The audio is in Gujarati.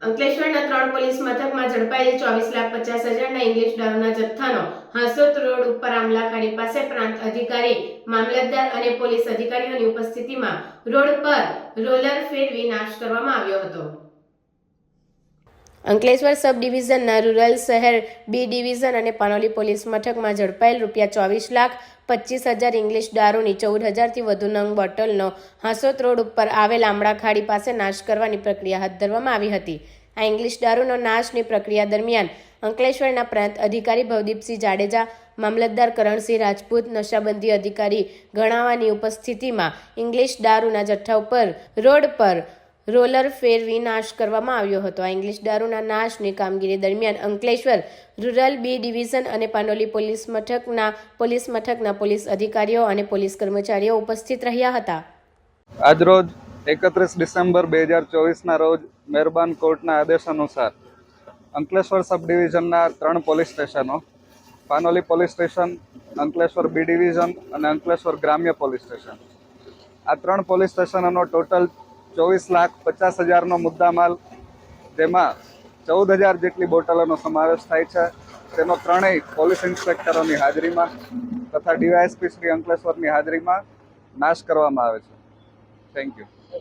અંકલેશ્વરના 3 પોલીસ મથકમાં ઝડપાયેલ 24,50,000ના ઇંગ્લિશ દારૂના જથ્થાનો હાંસોદ રોડ ઉપર આમલાખાડી પાસે પ્રાંત અધિકારી, મામલતદાર અને પોલીસ અધિકારીઓની ઉપસ્થિતિમાં રોડ પર રોલર ફેરવી નાશ કરવામાં આવ્યો હતો। અંકલેશ્વર સબ ડિવિઝનના રૂરલ શહેર બી ડિવિઝન અને પાનોલી પોલીસ મથકમાં ઝડપાયેલ ₹24,25,000 ઇંગ્લિશ દારૂની 14,000થી વધુ નંગ બોટલનો હાંસોદ રોડ ઉપર આવેલ આમળાખાડી પાસે નાશ કરવાની પ્રક્રિયા હાથ ધરવામાં આવી હતી। આ ઇંગ્લિશ દારૂનો નાશની પ્રક્રિયા દરમિયાન અંકલેશ્વરના પ્રાંત અધિકારી ભવદીપસિંહ જાડેજા, મામલતદાર કરણસિંહ રાજપૂત, નશાબંધી અધિકારી ગણાવાની ઉપસ્થિતિમાં ઇંગ્લિશ દારૂના જથ્થા ઉપર રોડ પર રોલર ફેરવી નાશ કરવામાં આવ્યો હતો। આ ઇંગ્લિશ દારૂના નાશની કામગીરી દરમિયાન અંકલેશ્વર રૂરલ બી ડિવિઝન અને પાનોલી પોલીસ મથકના પોલીસ અધિકારીઓ અને પોલીસ કર્મચારીઓ ઉપસ્થિત રહ્યા હતા। આજરોજ 31 ડિસેમ્બર 2024ના રોજ મહેરબાન કોર્ટના આદેશ અનુસાર અંકલેશ્વર સબ ડિવિઝનના 3 પોલીસ સ્ટેશનો, Panoli police station, Ankleshwar B division અને અંકલેશ્વર ગ્રામ્ય પોલીસ સ્ટેશન, આ 3 પોલીસ સ્ટેશનોનો ટોટલ 24,50,000નો મુદ્દામાલ, જેમાં 14,000 જેટલી બોટલોનો સમાવેશ થાય છે, તેનો 3 પોલીસ ઇન્સ્પેક્ટરોની હાજરીમાં તથા ડીવાયએસપી શ્રી અંકલેશ્વરની હાજરીમાં નાશ કરવામાં આવે છે। Thank you.